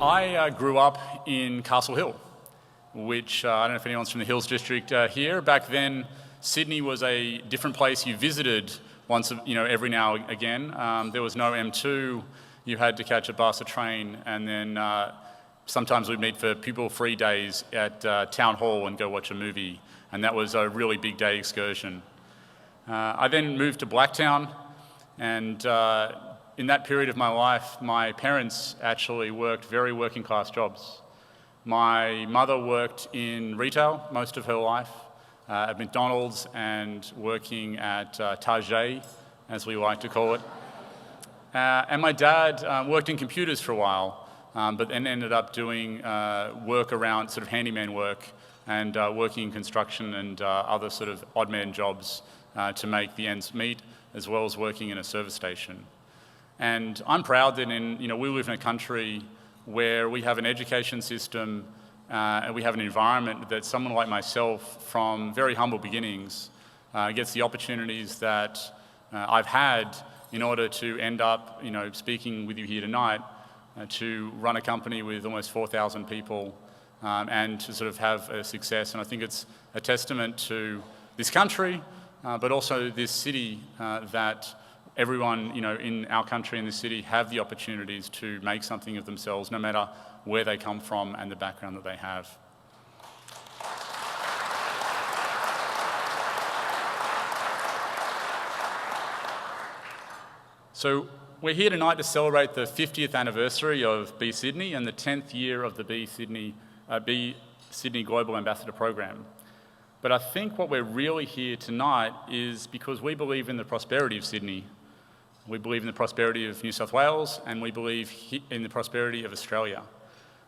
I grew up in Castle Hill, which I don't know if anyone's from the Hills District here. Back then, Sydney was a different place you visited once, every now and again. There was no M2. You had to catch a bus, a train, and then sometimes we'd meet for pupil-free days at Town Hall and go watch a movie, and that was a really big day excursion. I then moved to Blacktown, and in that period of my life, my parents actually worked very working class jobs. My mother worked in retail most of her life, at McDonald's and working at Target, as we like to call it. And my dad worked in computers for a while, but then ended up doing work around sort of handyman work and working in construction and other sort of odd man jobs to make the ends meet, as well as working in a service station. And I'm proud that we live in a country where we have an education system and we have an environment that someone like myself from very humble beginnings gets the opportunities that I've had in order to end up speaking with you here tonight, to run a company with almost 4,000 people and to sort of have a success. And I think it's a testament to this country, but also this city that everyone in our country and this city have the opportunities to make something of themselves, no matter where they come from and the background that they have. So we're here tonight to celebrate the 50th anniversary of BESydney and the 10th year of the BESydney Global Ambassador Program. But I think what we're really here tonight is because we believe in the prosperity of Sydney. We believe in the prosperity of New South Wales, and we believe in the prosperity of Australia.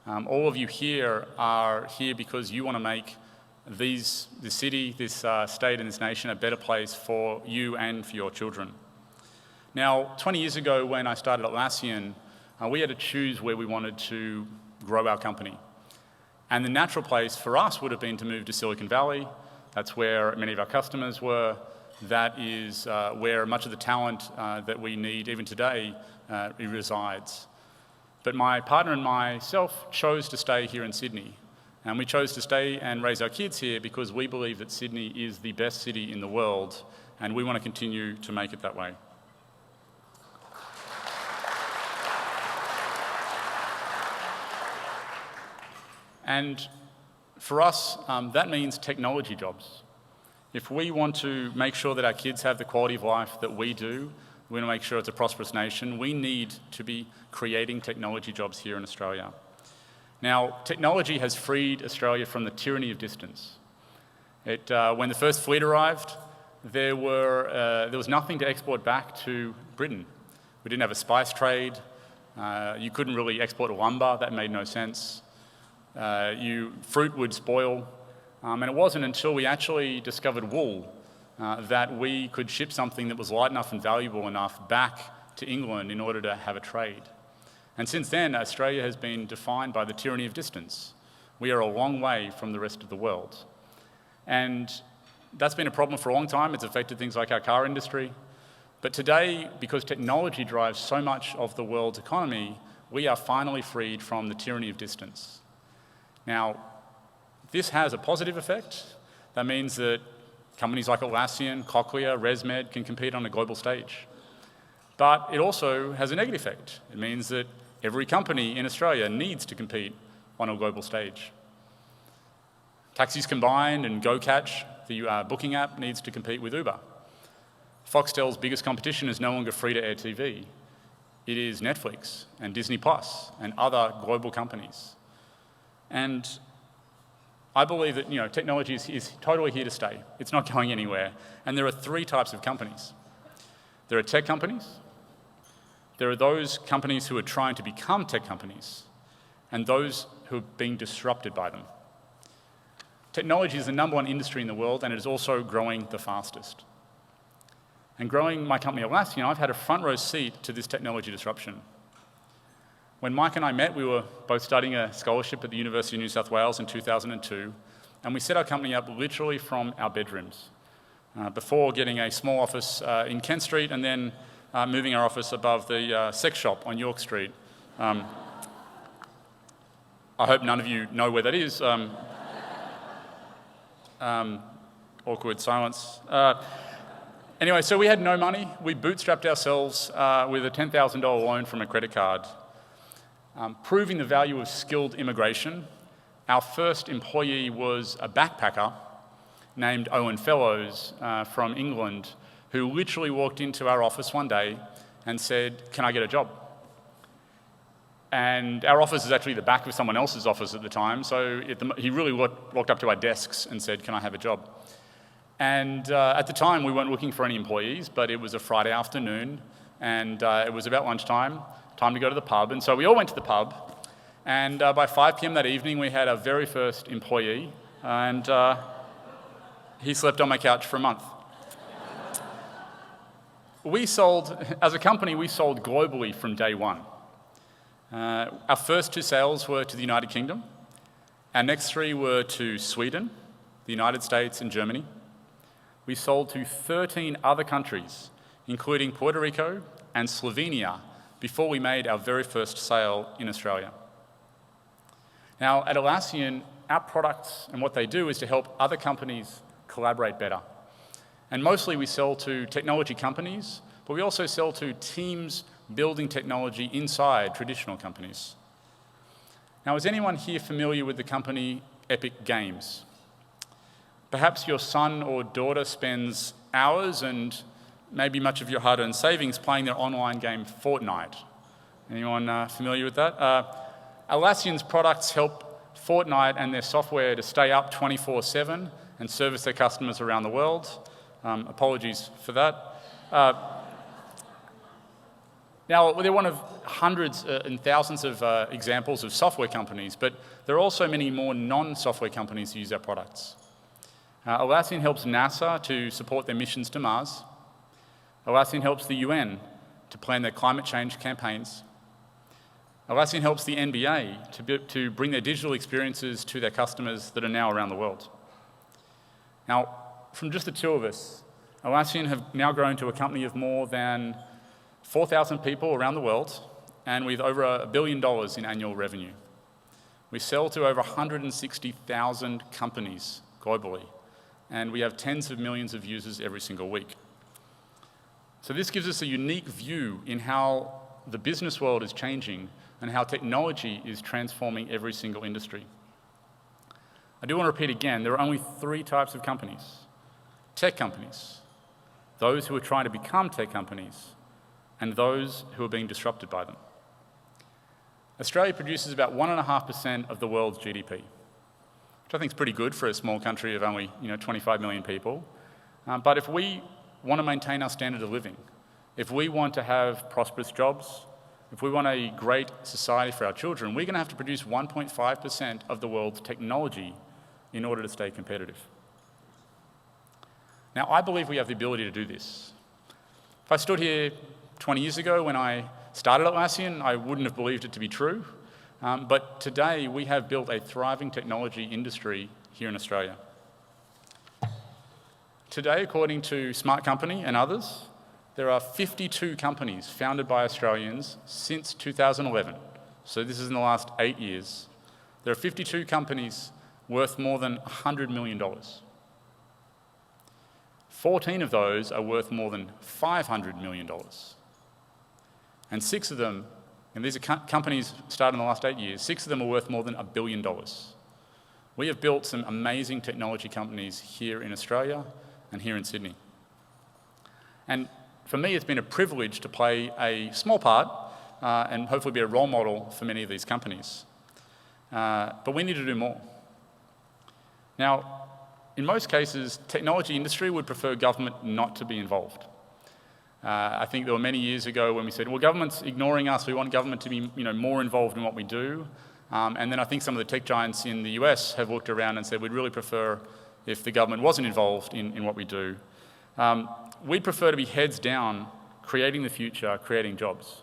All of you here are here because you want to make this city, this state and this nation a better place for you and for your children. Now, 20 years ago when I started Atlassian, we had to choose where we wanted to grow our company. And the natural place for us would have been to move to Silicon Valley. That's where many of our customers were. That is where much of the talent that we need even today resides. But my partner and myself chose to stay here in Sydney. And we chose to stay and raise our kids here because we believe that Sydney is the best city in the world, and we want to continue to make it that way. And for us, that means technology jobs. If we want to make sure that our kids have the quality of life that we do, we want to make sure it's a prosperous nation, we need to be creating technology jobs here in Australia. Now, technology has freed Australia from the tyranny of distance. When the first fleet arrived, there was nothing to export back to Britain. We didn't have a spice trade. You couldn't really export lumber. That made no sense. Fruit would spoil. And it wasn't until we actually discovered wool that we could ship something that was light enough and valuable enough back to England in order to have a trade. And since then, Australia has been defined by the tyranny of distance. We are a long way from the rest of the world. And that's been a problem for a long time. It's affected things like our car industry. But today, because technology drives so much of the world's economy, we are finally freed from the tyranny of distance. Now, this has a positive effect. That means that companies like Atlassian, Cochlear, ResMed can compete on a global stage. But it also has a negative effect. It means that every company in Australia needs to compete on a global stage. Taxis Combined and GoCatch, the booking app, needs to compete with Uber. Foxtel's biggest competition is no longer free-to-air TV. It is Netflix and Disney Plus and other global companies. And I believe that technology is totally here to stay. It's not going anywhere. And there are three types of companies. There are tech companies. There are those companies who are trying to become tech companies, and those who are being disrupted by them. Technology is the #1 industry in the world, and it is also growing the fastest. And growing my company Atlassian, I've had a front row seat to this technology disruption. When Mike and I met, we were both studying a scholarship at the University of New South Wales in 2002, and we set our company up literally from our bedrooms, before getting a small office in Kent Street and then moving our office above the sex shop on York Street. I hope none of you know where that is. Awkward silence. Anyway, so we had no money. We bootstrapped ourselves with a $10,000 loan from a credit card. Proving the value of skilled immigration, our first employee was a backpacker named Owen Fellows from England, who literally walked into our office one day and said, "Can I get a job?" And our office is actually the back of someone else's office at the time, so he really walked up to our desks and said, "Can I have a job?" And at the time, we weren't looking for any employees, but it was a Friday afternoon, and it was about lunchtime, time to go to the pub. And so we all went to the pub, and by 5 p.m. that evening, we had our very first employee, and he slept on my couch for a month. As a company, we sold globally from day one. Our first 2 sales were to the United Kingdom. Our next 3 were to Sweden, the United States, and Germany. We sold to 13 other countries, including Puerto Rico and Slovenia, before we made our very first sale in Australia. Now, at Atlassian, our products and what they do is to help other companies collaborate better. And mostly we sell to technology companies, but we also sell to teams building technology inside traditional companies. Now, is anyone here familiar with the company Epic Games? Perhaps your son or daughter spends hours and maybe much of your hard-earned savings playing their online game Fortnite. Anyone familiar with that? Atlassian's products help Fortnite and their software to stay up 24/7 and service their customers around the world. Apologies for that. Now, they're one of hundreds and thousands of examples of software companies, but there are also many more non-software companies who use our products. Atlassian helps NASA to support their missions to Mars. Atlassian helps the UN to plan their climate change campaigns. Atlassian helps the NBA to bring their digital experiences to their customers that are now around the world. Now, from just the 2 of us, Atlassian have now grown to a company of more than 4,000 people around the world, and with over $1 billion in annual revenue. We sell to over 160,000 companies globally, and we have tens of millions of users every single week. So this gives us a unique view in how the business world is changing and how technology is transforming every single industry. I do want to repeat again, there are only 3 types of companies. Tech companies, those who are trying to become tech companies, and those who are being disrupted by them. Australia produces about 1.5% of the world's GDP, which I think is pretty good for a small country of only 25 million people. But if we want to maintain our standard of living, if we want to have prosperous jobs, if we want a great society for our children, we're going to have to produce 1.5% of the world's technology in order to stay competitive. Now, I believe we have the ability to do this. If I stood here 20 years ago when I started Atlassian, I wouldn't have believed it to be true. But today, we have built a thriving technology industry here in Australia. Today, according to Smart Company and others, there are 52 companies founded by Australians since 2011. So this is in the last 8 years. There are 52 companies worth more than $100 million. 14 of those are worth more than $500 million. And 6 of them, and these are companies started in the last 8 years, 6 of them are worth more than $1 billion. We have built some amazing technology companies here in Australia and here in Sydney. And for me, it's been a privilege to play a small part and hopefully be a role model for many of these companies. But we need to do more. Now, in most cases, technology industry would prefer government not to be involved. I think there were many years ago when we said, well, government's ignoring us, we want government to be more involved in what we do. And then I think some of the tech giants in the US have looked around and said, we'd really prefer if the government wasn't involved in what we do. We'd prefer to be heads down, creating the future, creating jobs.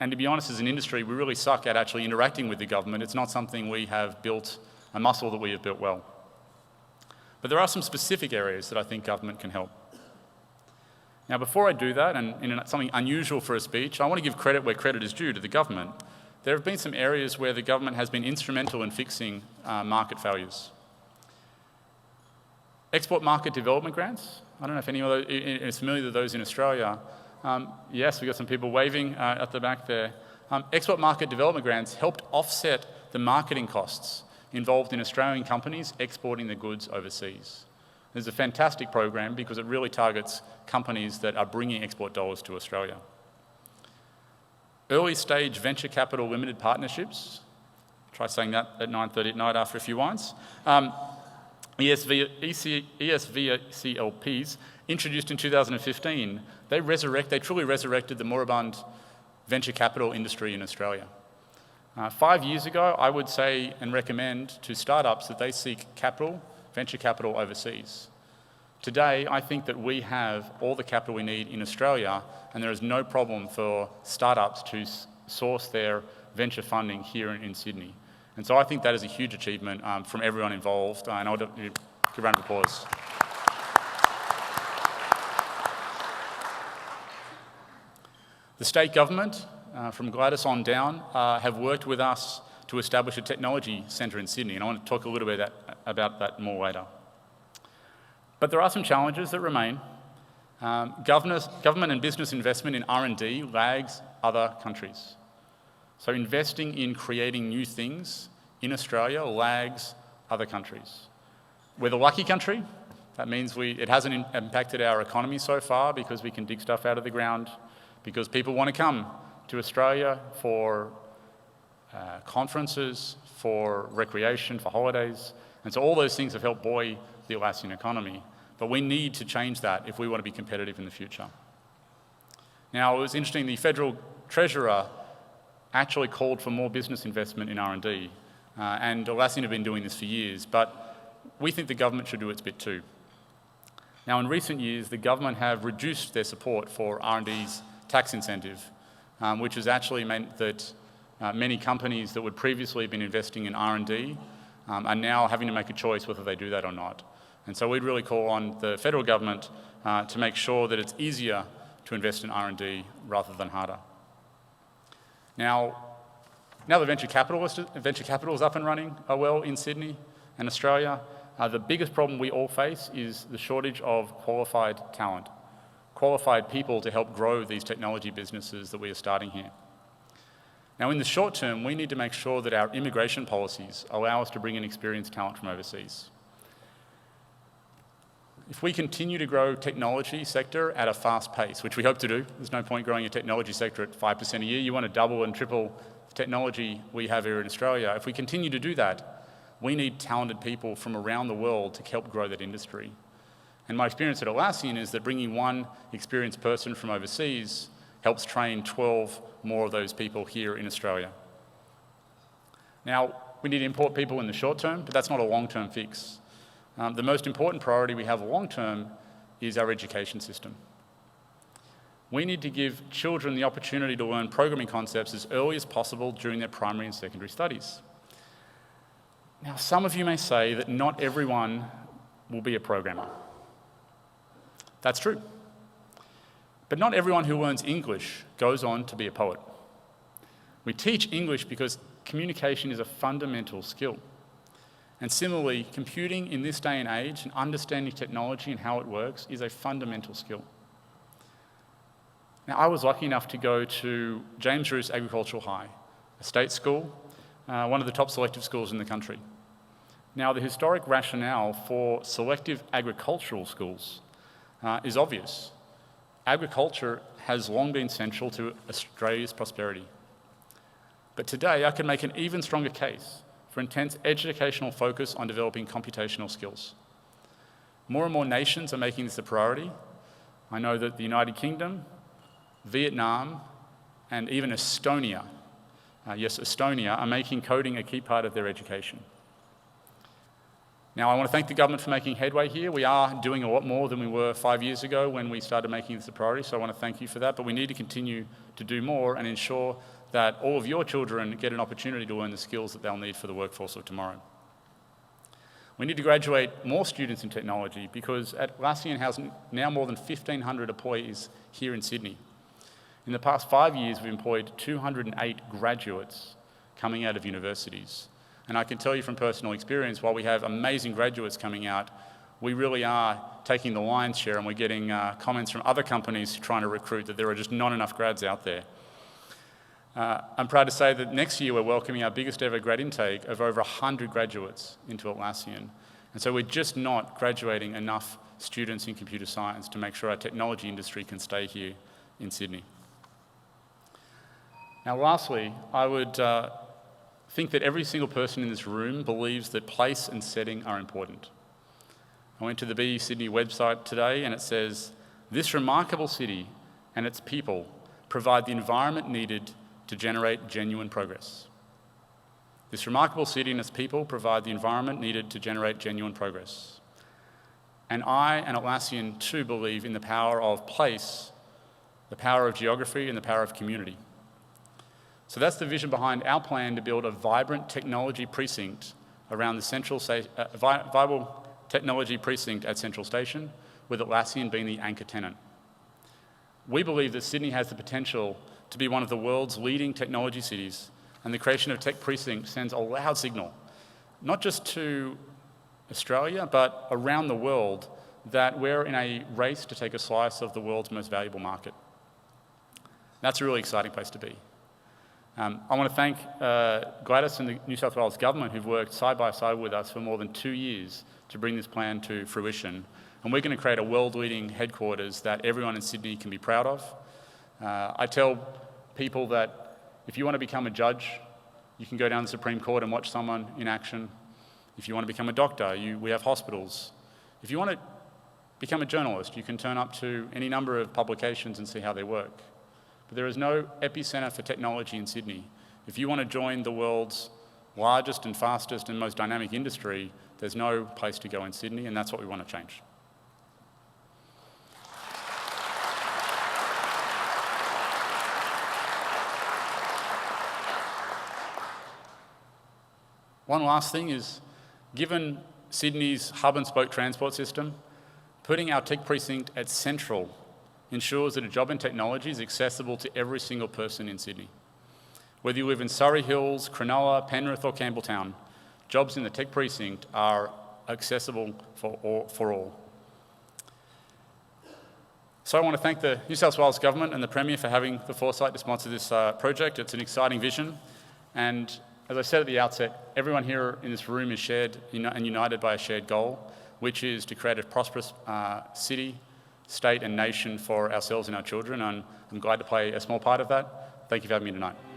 And to be honest, as an industry, we really suck at actually interacting with the government. It's not something we have built, a muscle that we have built well. But there are some specific areas that I think government can help. Now, before I do that, and in something unusual for a speech, I want to give credit where credit is due to the government. there have been some areas where the government has been instrumental in fixing market failures. Export market development grants. I don't know if anyone is familiar with those in Australia. Yes, we've got some people waving at the back there. Export market development grants helped offset the marketing costs involved in Australian companies exporting their goods overseas. This is a fantastic program because it really targets companies that are bringing export dollars to Australia. Early stage venture capital limited partnerships. Try saying that at 9:30 at night after a few wines. ESVCLPs, introduced in 2015, they truly resurrected the moribund venture capital industry in Australia. 5 years ago, I would say and recommend to startups that they seek venture capital overseas. Today, I think that we have all the capital we need in Australia, and there is no problem for startups to source their venture funding here in Sydney. And so I think that is a huge achievement from everyone involved, and I'll give a round of applause. The state government, from Gladys on down, have worked with us to establish a technology centre in Sydney, and I want to talk a little bit about that more later. But there are some challenges that remain. Government and business investment in R&D lags other countries. So investing in creating new things in Australia lags other countries. We're the lucky country. That means it hasn't impacted our economy so far because we can dig stuff out of the ground, because people want to come to Australia for conferences, for recreation, for holidays. And so all those things have helped buoy the Atlassian economy. But we need to change that if we want to be competitive in the future. Now, it was interesting, the Federal Treasurer actually called for more business investment in R&D. And Atlassian have been doing this for years, but we think the government should do its bit too. Now, in recent years, the government have reduced their support for R&D's tax incentive, which has actually meant that many companies that would previously have been investing in R&D are now having to make a choice whether they do that or not. And so we'd really call on the federal government to make sure that it's easier to invest in R&D rather than harder. Now the venture capital is up and running well in Sydney and Australia. The biggest problem we all face is the shortage of qualified talent, qualified people to help grow these technology businesses that we are starting here. Now, in the short term, we need to make sure that our immigration policies allow us to bring in experienced talent from overseas. If we continue to grow technology sector at a fast pace, which we hope to do, there's no point growing a technology sector at 5% a year. You want to double and triple the technology we have here in Australia. If we continue to do that, we need talented people from around the world to help grow that industry. And my experience at Atlassian is that bringing one experienced person from overseas helps train 12 more of those people here in Australia. Now, we need to import people in the short term, but that's not a long-term fix. The most important priority we have long-term is our education system. We need to give children the opportunity to learn programming concepts as early as possible during their primary and secondary studies. Now, some of you may say that not everyone will be a programmer. That's true. But not everyone who learns English goes on to be a poet. We teach English because communication is a fundamental skill. And similarly, computing in this day and age and understanding technology and how it works is a fundamental skill. Now, I was lucky enough to go to James Roos Agricultural High, a state school, one of the top selective schools in the country. Now, the historic rationale for selective agricultural schools is obvious. Agriculture has long been central to Australia's prosperity. But today, I can make an even stronger case for intense educational focus on developing computational skills. More and more nations are making this a priority. I know that the United Kingdom, Vietnam, and even Estonia, Estonia, are making coding a key part of their education. Now, I want to thank the government for making headway here. We are doing a lot more than we were 5 years ago when we started making this a priority, so I want to thank you for that, but we need to continue to do more and ensure that all of your children get an opportunity to learn the skills that they'll need for the workforce of tomorrow. We need to graduate more students in technology because Atlassian has now more than 1,500 employees here in Sydney. In the past 5 years, we've employed 208 graduates coming out of universities. And I can tell you from personal experience, while we have amazing graduates coming out, we really are taking the lion's share, and we're getting comments from other companies trying to recruit that there are just not enough grads out there. I'm proud to say that next year we're welcoming our biggest ever grad intake of over 100 graduates into Atlassian. And so we're just not graduating enough students in computer science to make sure our technology industry can stay here in Sydney. Now lastly, I would think that every single person in this room believes that place and setting are important. I went to the BESydney website today and it says, "This remarkable city and its people provide the environment needed to generate genuine progress." This remarkable city and its people provide the environment needed to generate genuine progress. And I and Atlassian too believe in the power of place, the power of geography, and the power of community. So that's the vision behind our plan to build a vibrant technology precinct around the viable technology precinct at Central Station, with Atlassian being the anchor tenant. We believe that Sydney has the potential to be one of the world's leading technology cities, and the creation of Tech Precinct sends a loud signal, not just to Australia, but around the world, that we're in a race to take a slice of the world's most valuable market. That's a really exciting place to be. I want to thank Gladys and the New South Wales government, who've worked side by side with us for more than 2 years to bring this plan to fruition. And we're going to create a world-leading headquarters that everyone in Sydney can be proud of. I tell people that if you want to become a judge, you can go down to the Supreme Court and watch someone in action. If you want to become a doctor, we have hospitals. If you want to become a journalist, you can turn up to any number of publications and see how they work. But there is no epicenter for technology in Sydney. If you want to join the world's largest and fastest and most dynamic industry, there's no place to go in Sydney, and that's what we want to change. One last thing is, given Sydney's hub and spoke transport system, putting our tech precinct at Central ensures that a job in technology is accessible to every single person in Sydney. Whether you live in Surrey Hills, Cronulla, Penrith or Campbelltown, jobs in the tech precinct are accessible for all. So I want to thank the New South Wales Government and the Premier for having the foresight to sponsor this project. It's an exciting vision, and as I said at the outset, everyone here in this room is shared and united by a shared goal, which is to create a prosperous city, state and nation for ourselves and our children, and I'm glad to play a small part of that. Thank you for having me tonight.